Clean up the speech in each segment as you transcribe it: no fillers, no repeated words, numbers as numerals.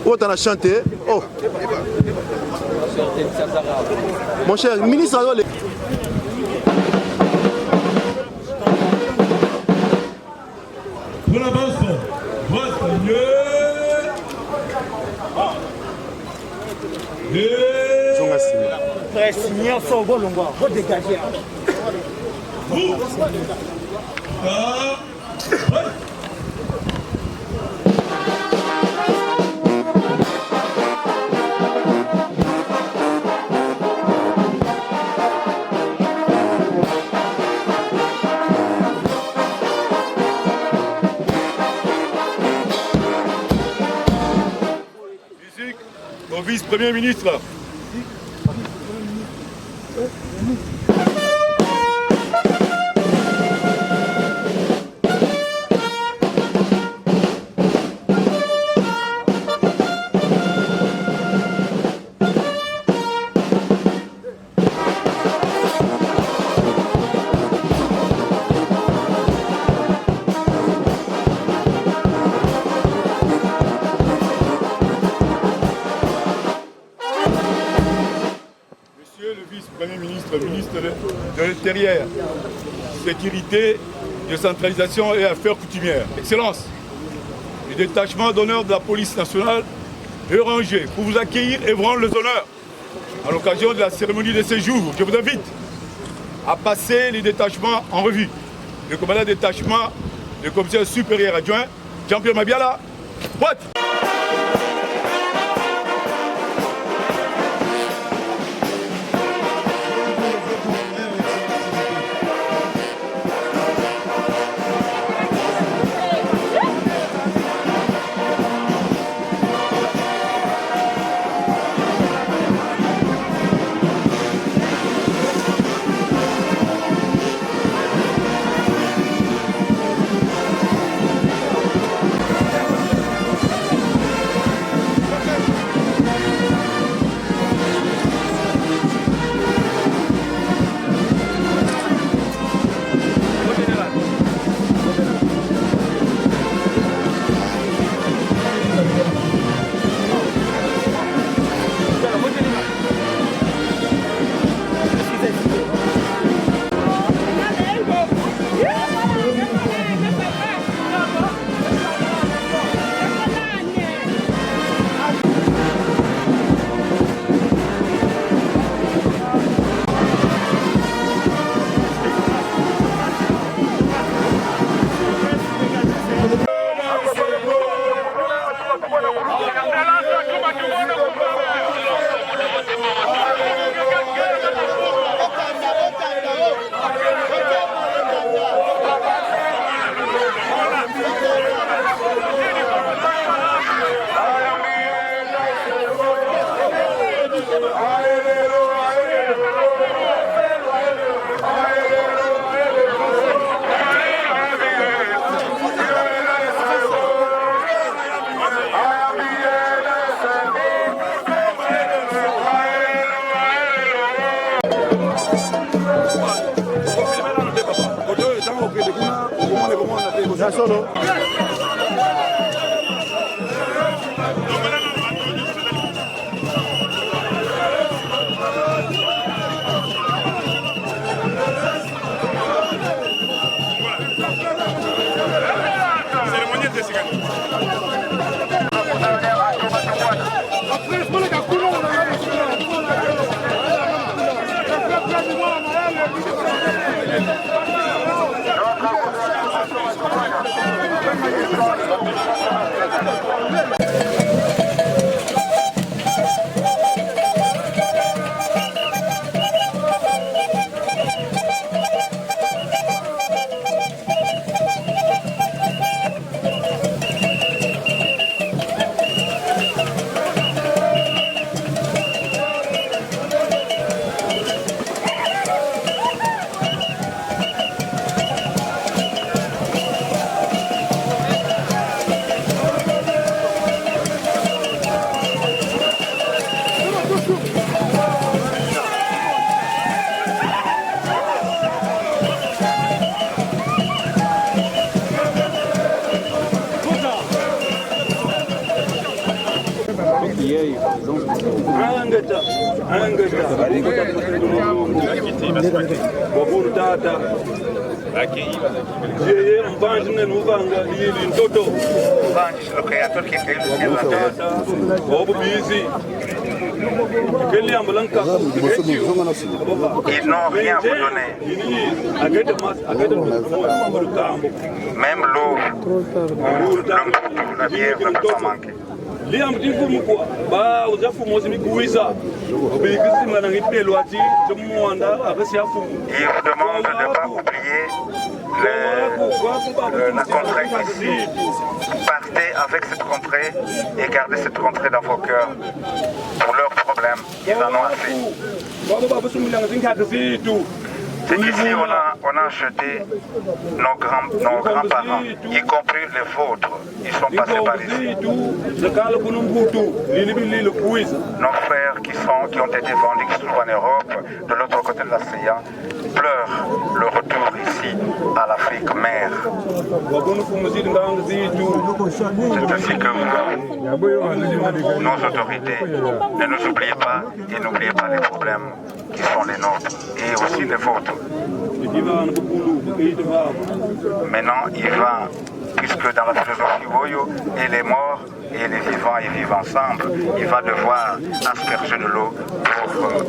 Oh, t'en as chanté. Oh. Mon cher ministre, alors les... Pour la base, droite, signer son bon longueur, faut dégager. Au vice-premier ministre. Premier ministre, ministre de l'Intérieur, Sécurité, Décentralisation et Affaires coutumières. Excellence, le détachement d'honneur de la police nationale est rangé pour vous accueillir et vous rendre les honneurs à l'occasion de la cérémonie de séjour. Je vous invite à passer les détachements en revue. Le commandant de détachement, le commissaire supérieur adjoint, Jean-Pierre Mabiala, boîte. Solo. Thank you. lo creator que creó el cielo y la tierra. Ils n'ont rien à vous donner. Même l'eau, la bière ne peut pas manquer. Liam tifumu kwa ba uzafu mozi mikuiza obikisi mana ngipelo ati tumuanda akasi afu. Il vous demande de ne pas oublier la contrée ici. Partez avec cette contrée et gardez cette contrée dans vos cœurs pour leurs problèmes. Ils en ont assez. C'est qu'ici on a jeté nos grands-parents, y compris les vôtres. Ils sont passés par ici. Nos frères qui ont été vendus, qui se trouvent en Europe, de l'autre côté de l'océan, pleurent le retour ici, à l'Afrique mère. C'est ainsi que vous, nos autorités, ne nous oubliez pas et n'oubliez pas les problèmes qui sont les nôtres et aussi les vôtres. Maintenant, il va, puisque dans la philosophie Woyo, et les morts et les vivants, ils vivent ensemble, il va devoir asperger de l'eau pour...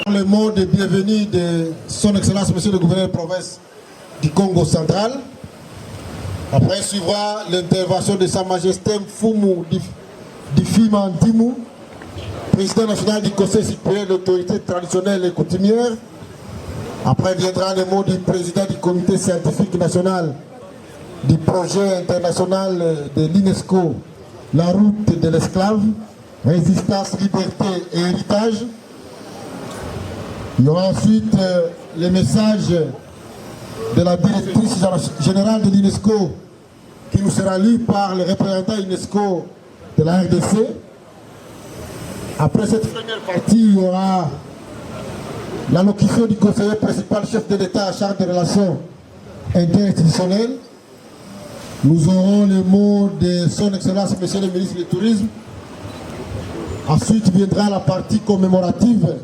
Le mot de bienvenue de son Excellence Monsieur le Gouverneur de province du Congo central. Après suivra l'intervention de Sa Majesté Mfumu Difima Ntimu, président national du Conseil supérieur de l'autorité traditionnelle et coutumière. Après viendra le mot du président du comité scientifique national du projet international de l'UNESCO, la route de l'esclave, résistance, liberté et héritage. Il y aura ensuite le message de la directrice générale de l'UNESCO qui nous sera lu par le représentant UNESCO de la RDC. Après cette première partie, il y aura l'allocution du conseiller principal chef de l'État à charge des relations interinstitutionnelles. Nous aurons les mots de Son Excellence, Monsieur le ministre du Tourisme. Ensuite viendra la partie commémorative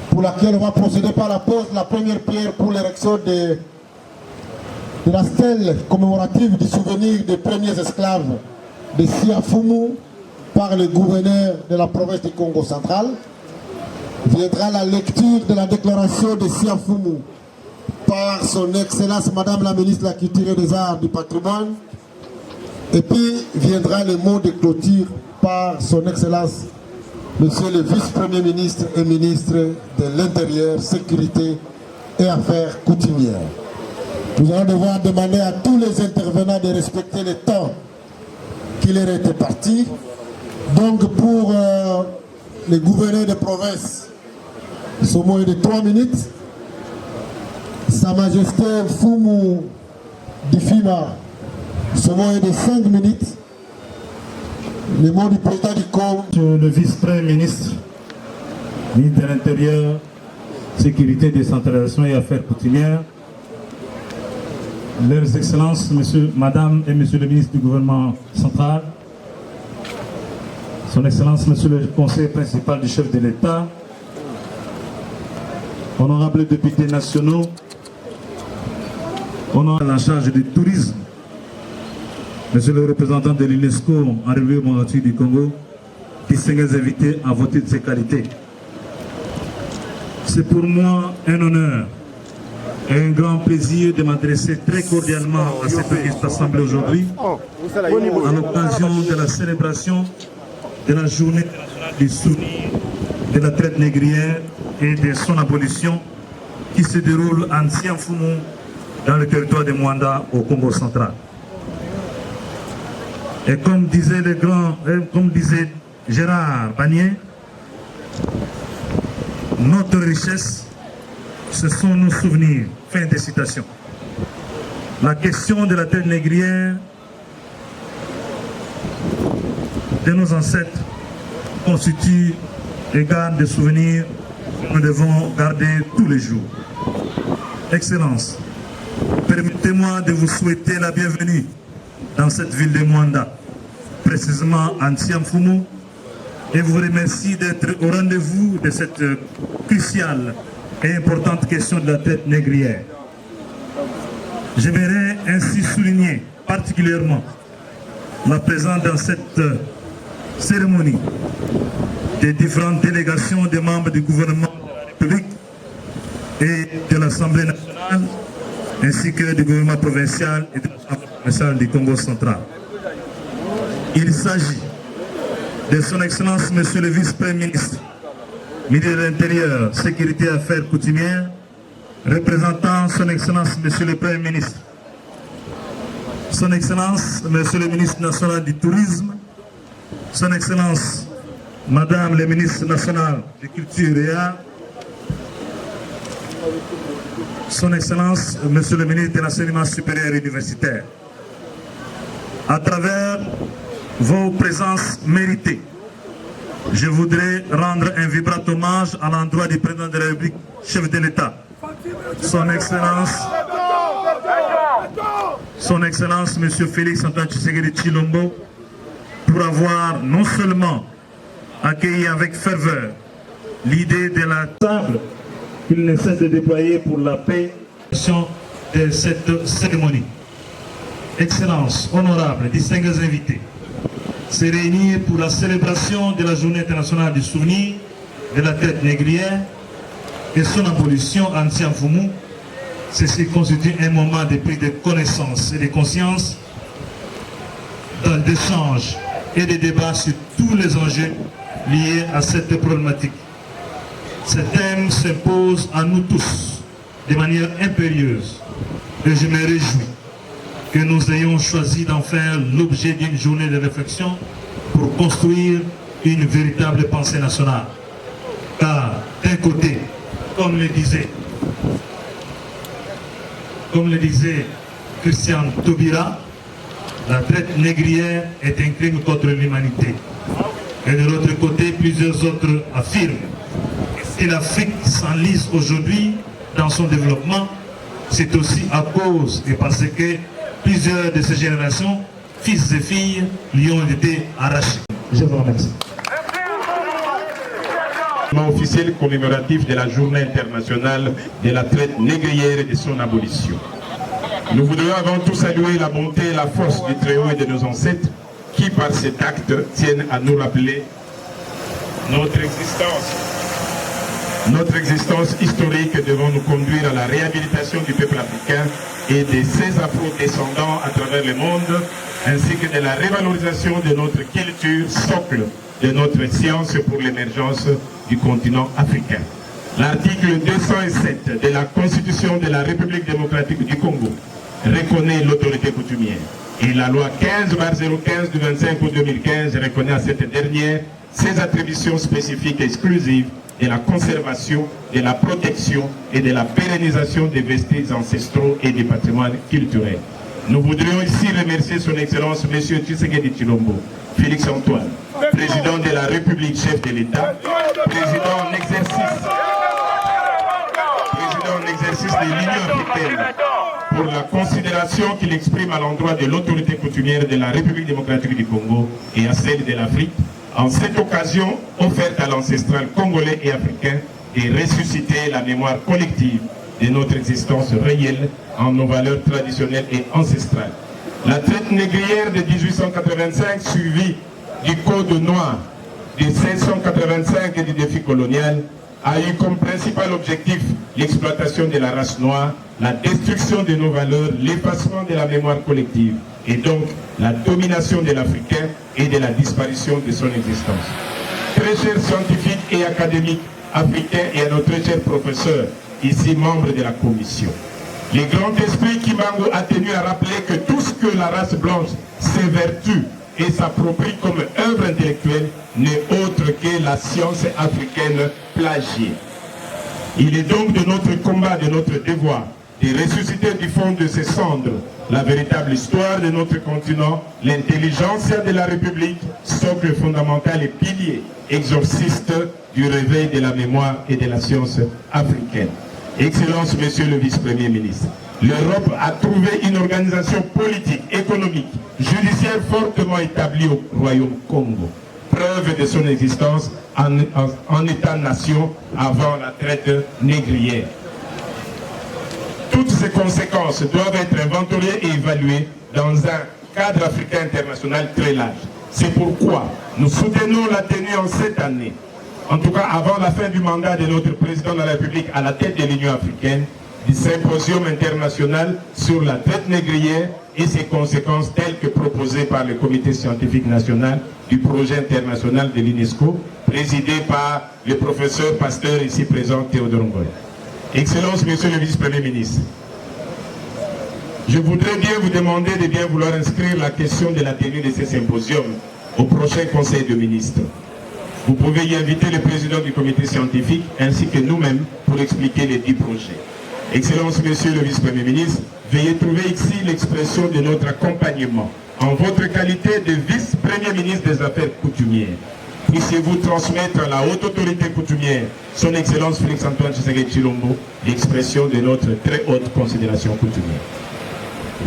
pour laquelle on va procéder par la pose la première pierre pour l'érection de la stèle commémorative du souvenir des premiers esclaves de Siafumu par le gouverneur de la province du Congo central. Viendra la lecture de la déclaration de Siafumu par son Excellence Madame la ministre de la Culture et des Arts du Patrimoine. Et puis viendra le mot de clôture par son Excellence Monsieur le vice-premier ministre et ministre de l'Intérieur, Sécurité et Affaires coutumières. Nous allons devoir demander à tous les intervenants de respecter le temps qui leur était parti. Donc pour les gouverneurs de province, ce mot est de 3 minutes. Sa Majesté Fumu Difima, ce mot est de 5 minutes. Le mot du président du Congo. Le vice-premier ministre, ministre de l'Intérieur, Sécurité, Décentralisation et Affaires coutumières, leurs excellences, madame et monsieur le ministre du gouvernement central, son excellence, monsieur le conseiller principal du chef de l'État, honorables députés nationaux, honorables à la charge du tourisme, monsieur le représentant de l'UNESCO en République démocratique du Congo, distingués invités à voter de ses qualités. C'est pour moi un honneur et un grand plaisir de m'adresser très cordialement à cette petite assemblée aujourd'hui, à l'occasion de la célébration de la journée du souvenir de la traite négrière et de son abolition qui se déroule en Siafumu dans le territoire de Mwanda au Congo central. Et comme disait Gérard Bagné, notre richesse, ce sont nos souvenirs. Fin de citation. La question de la traite négrière de nos ancêtres constitue et garde des souvenirs que nous devons garder tous les jours. Excellence, permettez-moi de vous souhaiter la bienvenue dans cette ville de Mwanda, précisément en Siafumu, et vous remercie d'être au rendez-vous de cette cruciale et importante question de la traite négrière. J'aimerais ainsi souligner particulièrement la présence dans cette cérémonie des différentes délégations des membres du gouvernement de la République et de l'Assemblée nationale, ainsi que du gouvernement provincial et de l'Assemblée provinciale du Congo central. Il s'agit de son Excellence Monsieur le Vice-Premier ministre, ministre de l'Intérieur, Sécurité et Affaires coutumières, représentant son Excellence Monsieur le Premier ministre, son Excellence Monsieur le ministre national du Tourisme, son Excellence Madame le ministre national de Culture et Arts, son Excellence Monsieur le ministre de l'Enseignement supérieur et universitaire. À travers vos présences méritées, je voudrais rendre un vibrant hommage à l'endroit du président de la République, chef de l'État, son Excellence M. Félix Antoine Tshisekedi Tshilombo, pour avoir non seulement accueilli avec ferveur l'idée de la table qu'il ne cesse de déployer pour la paix de cette cérémonie. Excellence, honorables, distingués invités, se réunir pour la célébration de la Journée internationale du souvenir de la traite négrière et son abolition en Siafumu, ceci constitue un moment de prise de connaissance et de conscience, d'échange et de débat sur tous les enjeux liés à cette problématique. Ce thème s'impose à nous tous de manière impérieuse et je me réjouis que nous ayons choisi d'en faire l'objet d'une journée de réflexion pour construire une véritable pensée nationale. Car d'un côté, comme le disait Christian Taubira, la traite négrière est un crime contre l'humanité. Et de l'autre côté, plusieurs autres affirment que si l'Afrique s'enlise aujourd'hui dans son développement, c'est aussi à cause et parce que plusieurs de ces générations, fils et filles, lui ont été arrachés. Je vous remercie. Officiel commémoratif de la Journée internationale de la traite négrière et de son abolition. Nous voudrions avant tout saluer la bonté et la force du Très-Haut et de nos ancêtres qui, par cet acte, tiennent à nous rappeler notre existence historique devant nous conduire à la réhabilitation du peuple africain et de ses afro-descendants à travers le monde, ainsi que de la révalorisation de notre culture socle de notre science pour l'émergence du continent africain. L'article 207 de la Constitution de la République démocratique du Congo reconnaît l'autorité coutumière et la loi 15/015 du 25 août 2015 reconnaît à cette dernière ses attributions spécifiques et exclusives de la conservation, de la protection et de la pérennisation des vestiges ancestraux et des patrimoines culturels. Nous voudrions ici remercier son Excellence M. Tshisekedi Tshilombo, Félix Antoine, président de la République, chef de l'État, président en exercice de l'Union africaine, pour la considération qu'il exprime à l'endroit de l'autorité coutumière de la République démocratique du Congo et à celle de l'Afrique, en cette occasion offerte à l'ancestral congolais et africain et ressusciter la mémoire collective de notre existence réelle en nos valeurs traditionnelles et ancestrales. La traite négrière de 1885, suivie du Code noir de 1685 et du défi colonial, a eu comme principal objectif l'exploitation de la race noire, la destruction de nos valeurs, l'effacement de la mémoire collective et donc la domination de l'Africain et de la disparition de son existence. Très chers scientifiques et académiques africains et à nos très chers professeurs, ici membres de la commission, le grand esprit Kimbangu a tenu à rappeler que tout ce que la race blanche s'évertue et s'approprie comme œuvre intellectuelle n'est autre que la science africaine plagiée. Il est donc de notre combat, de notre devoir, de ressusciter du fond de ses cendres la véritable histoire de notre continent, l'intelligence de la République, socle fondamental et pilier exorciste du réveil de la mémoire et de la science africaine. Excellence, Monsieur le Vice-Premier ministre, l'Europe a trouvé une organisation politique, économique, judiciaire fortement établie au Royaume Congo. Preuve de son existence en État-nation avant la traite négrière. Toutes ces conséquences doivent être inventoriées et évaluées dans un cadre africain international très large. C'est pourquoi nous soutenons la tenue en cette année, en tout cas avant la fin du mandat de notre président de la République à la tête de l'Union africaine, du symposium international sur la traite négrière et ses conséquences telles que proposées par le comité scientifique national du projet international de l'UNESCO, présidé par le professeur pasteur ici présent Théodore Ngoy. Excellence, Monsieur le Vice-Premier ministre, je voudrais bien vous demander de bien vouloir inscrire la question de la tenue de ce symposium au prochain Conseil de ministres. Vous pouvez y inviter le président du comité scientifique ainsi que nous-mêmes pour expliquer les 10 projets. Excellence, Monsieur le Vice-Premier ministre, veuillez trouver ici l'expression de notre accompagnement en votre qualité de Vice-Premier ministre des Affaires coutumières. Puissiez-vous transmettre à la haute autorité coutumière, son Excellence Félix Antoine Tshisekedi Tshilombo, l'expression de notre très haute considération coutumière.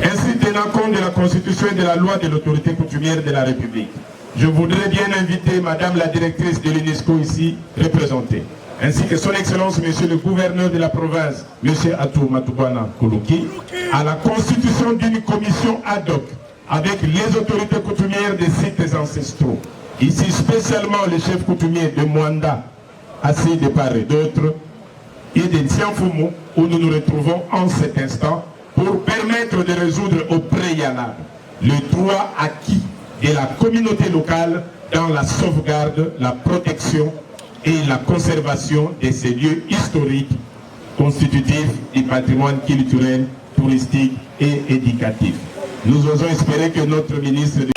Ainsi, tenant compte de la Constitution et de la loi de l'autorité coutumière de la République, je voudrais bien inviter Madame la directrice de l'UNESCO ici représentée, ainsi que son Excellence Monsieur le gouverneur de la province, Monsieur Atou Matubana Koulouki, à la constitution d'une commission ad hoc avec les autorités coutumières des sites ancestraux. Ici spécialement le chef coutumier de Mwanda, assis de part et d'autre, et de Tsianfumu, où nous nous retrouvons en cet instant, pour permettre de résoudre au préalable le droit acquis de la communauté locale dans la sauvegarde, la protection et la conservation de ces lieux historiques constitutifs du patrimoine culturel, touristique et éducatif. Nous osons espérer que notre ministre de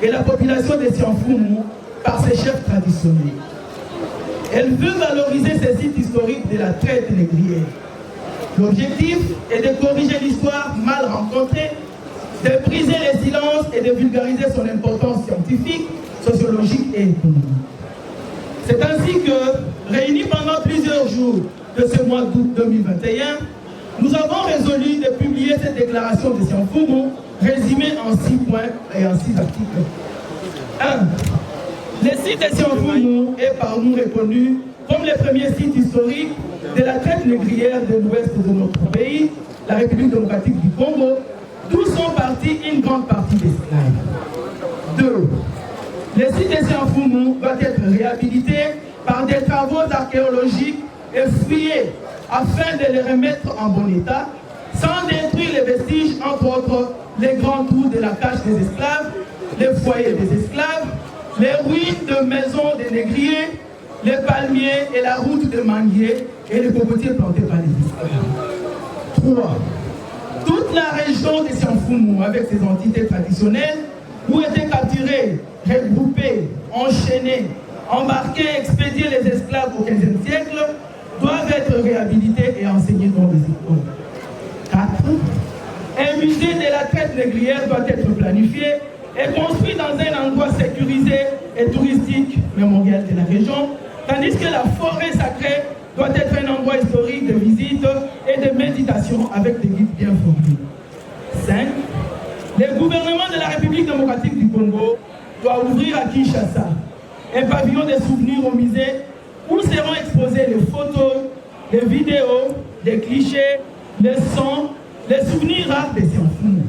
et la population de Sianfoumou par ses chefs traditionnels. Elle veut valoriser ces sites historiques de la traite négrière. L'objectif est de corriger l'histoire mal rencontrée, de briser les silences et de vulgariser son importance scientifique, sociologique et économique. C'est ainsi que, réunis pendant plusieurs jours de ce mois d'août 2021, nous avons résolu de publier cette déclaration de Sianfoumou, résumée en 6 points et en 6 articles. 1. Le site de Sianfoumou est par nous reconnu comme le premier site historique de la traite négrière de l'ouest de notre pays, la République démocratique du Congo, d'où sont partis une grande partie d'esclaves. 2. Le site de Sianfoumou doit être réhabilité par des travaux archéologiques et fouillés afin de les remettre en bon état, sans détruire les vestiges, entre autres les grands trous de la cache des esclaves, les foyers des esclaves, les ruines de maisons des négriers, les palmiers et la route de manguiers et les cocotiers plantés par les esclaves. 3. Toute la région de Sianfoumou, avec ses entités traditionnelles, où étaient capturés, regroupés, enchaînés, embarqués, expédiés les esclaves au XVe siècle, doivent être réhabilités et enseignés dans les écoles. 4. Un musée de la traite négrière doit être planifié et construit dans un endroit sécurisé et touristique mémorial de la région, tandis que la forêt sacrée doit être un endroit historique de visite et de méditation avec des guides bien formés. 5. Le gouvernement de la République démocratique du Congo doit ouvrir à Kinshasa un pavillon de souvenirs au musée où seront exposées les photos, les vidéos, les clichés, les sons, les souvenirs rares des Sianfoumou.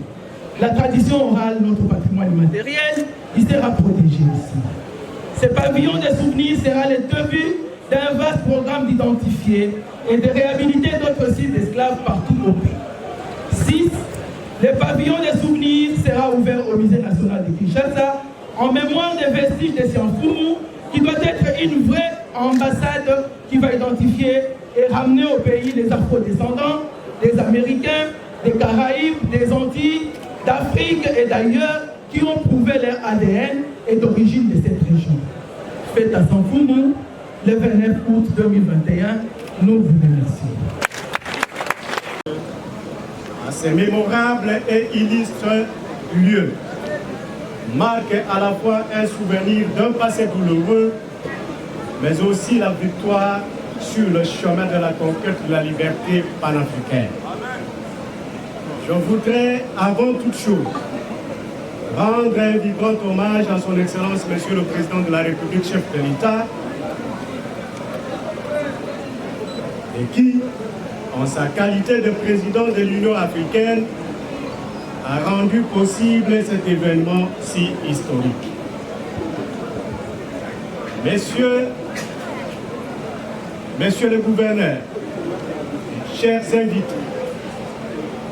La tradition orale, notre patrimoine immatériel, il sera protégé ici. Ce pavillon de souvenirs sera le début d'un vaste programme d'identifier et de réhabiliter d'autres sites d'esclaves partout au pays. 6. Le pavillon des souvenirs sera ouvert au Musée national de Kinshasa en mémoire des vestiges de Sianfoumou, qui doit être une vraie ambassade qui va identifier et ramener au pays les afro-descendants, des Américains, des Caraïbes, des Antilles, d'Afrique et d'ailleurs qui ont prouvé leur ADN et d'origine de cette région. Fête à Sianfoumou, le 29 août 2021, nous vous remercions. À ces mémorables et illustres lieux, marque à la fois un souvenir d'un passé douloureux, mais aussi la victoire sur le chemin de la conquête de la liberté panafricaine. Je voudrais, avant toute chose, rendre un vibrant hommage à son Excellence, Monsieur le Président de la République, chef de l'État, et qui, en sa qualité de président de l'Union africaine, a rendu possible cet événement si historique. Messieurs les gouverneurs, chers invités,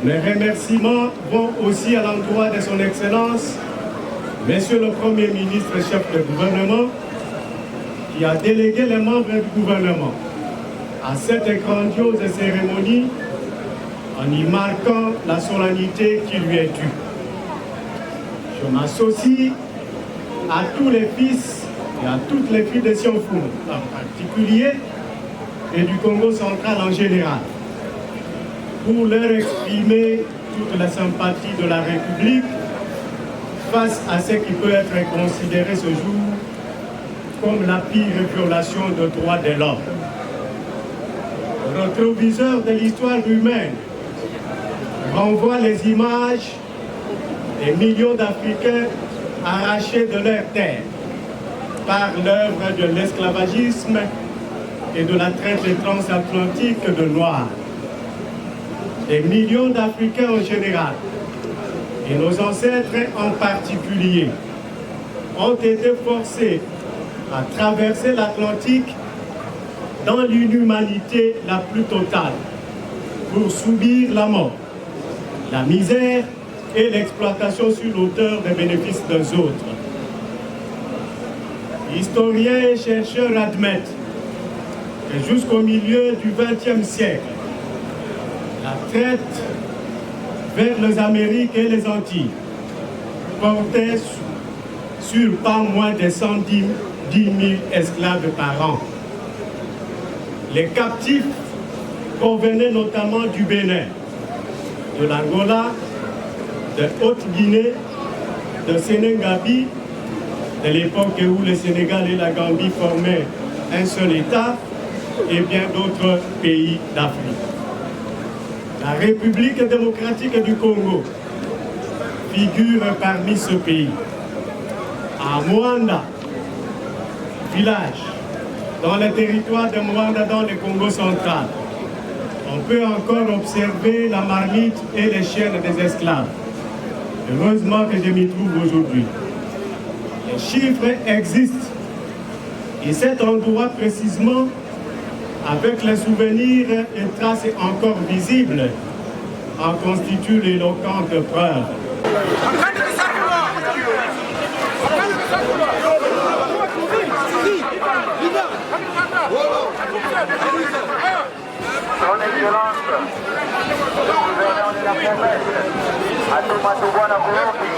mes remerciements vont aussi à l'endroit de son Excellence, Monsieur le Premier ministre, chef de gouvernement, qui a délégué les membres du gouvernement à cette grandiose cérémonie en y marquant la solennité qui lui est due. Je m'associe à tous les fils et à toutes les filles de Sianfoumou en particulier et du Congo central en général pour leur exprimer toute la sympathie de la République face à ce qui peut être considéré ce jour comme la pire violation des droits de l'homme. Le rétroviseur de l'histoire humaine renvoie les images des millions d'Africains arrachés de leurs terres par l'œuvre de l'esclavagisme et de la traite transatlantique de Noirs. Des millions d'Africains en général, et nos ancêtres en particulier, ont été forcés à traverser l'Atlantique dans l'inhumanité la plus totale pour subir la mort, la misère et l'exploitation sur l'auteur des bénéfices des autres. Historiens et chercheurs admettent que jusqu'au milieu du XXe siècle, la traite vers les Amériques et les Antilles portait sur pas moins de 110 000 esclaves par an. Les captifs provenaient notamment du Bénin, de l'Angola, de Haute-Guinée, de Sénégabi, de l'époque où le Sénégal et la Gambie formaient un seul État, et bien d'autres pays d'Afrique. La République démocratique du Congo figure parmi ce pays. À Moanda, village, dans le territoire de Moanda, dans le Congo central, on peut encore observer la marmite et les chaînes des esclaves. Heureusement que je m'y trouve aujourd'hui. Les chiffres existent. Et cet endroit précisément, avec les souvenirs et traces encore visibles, en constitue l'éloquente preuve. Son Excellence, le gouverneur de la province, Atoumata Bwana Kourouki.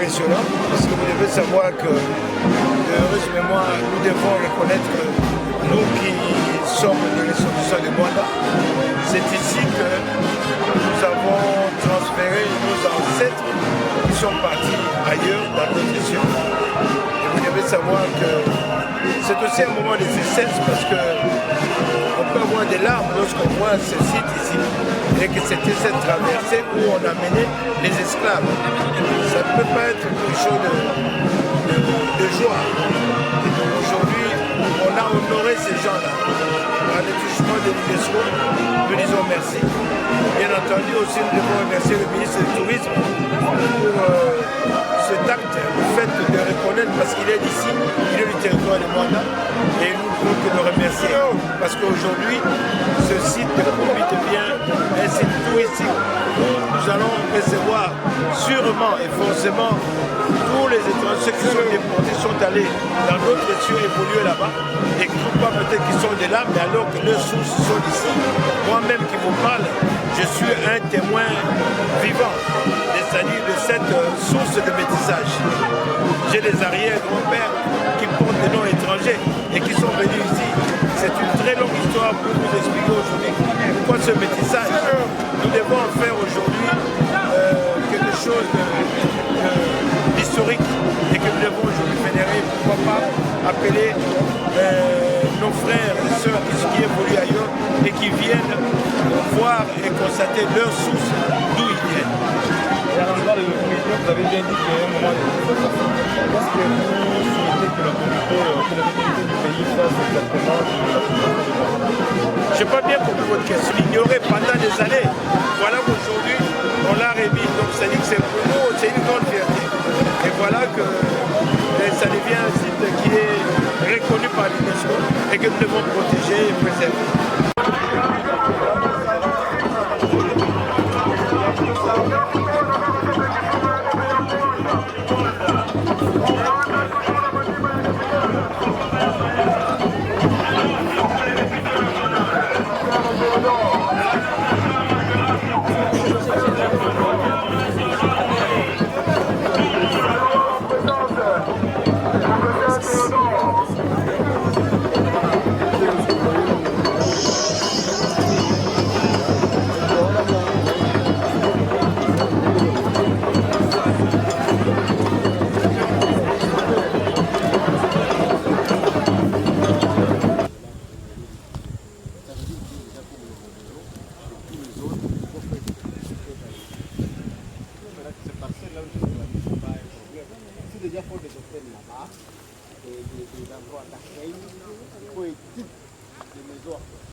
impressionnant parce que vous devez savoir que, de heureuse mémoire, nous devons reconnaître que nous qui sommes de l'institution de Mwanda, c'est ici que nous avons transféré nos ancêtres qui sont partis ailleurs dans d'autres régions. Et vous devez savoir que c'est aussi un moment de tristesse parce que on peut avoir des larmes lorsqu'on voit ce site ici et que c'était cette traversée où on a mené les esclaves. Ça ne peut pas être quelque chose de joie. Aujourd'hui, on a honoré ces gens-là. Par le touchement de l'UNESCO, nous disons merci. Bien entendu aussi, nous devons remercier le ministre du Tourisme pour cet acte, le fait de reconnaître parce qu'il est d'ici, il est du territoire de Mwanda et nous ne pouvons que le remercier parce qu'aujourd'hui, ce site de Kombi devient un site touristique où nous allons recevoir sûrement et forcément tous les étrangers qui sont déportés sont allés dans d'autres régions évoluer là-bas et qui ne croient pas peut-être qu'ils sont de là, mais alors que leurs sources sont ici. Moi-même qui vous parle, je suis un témoin vivant, c'est-à-dire de cette source de métissage. J'ai des arrière-grands-pères qui portent des noms étrangers et qui sont venus ici. C'est une très longue histoire pour vous expliquer aujourd'hui pourquoi ce métissage. Nous devons en faire aujourd'hui quelque chose d'historique et que nous devons aujourd'hui vénérer, pourquoi pas appeler nos frères et sœurs qui évoluent ailleurs et qui viennent voir et constater leurs sources d'où ils viennent. Et à l'endroit de l'autorité, vous avez bien dit qu'il y a un moment de manifestation. Est-ce que vous souhaitez que l'autorité du pays fasse exactement je n'ai pas bien compris votre question. L'ignorer pendant des années. Voilà qu'aujourd'hui, on l'a remis. Donc ça dit que c'est pour nous, c'est une grande fierté. Et voilà que ça devient un site qui est reconnu par l'UNESCO et que nous devons protéger et préserver.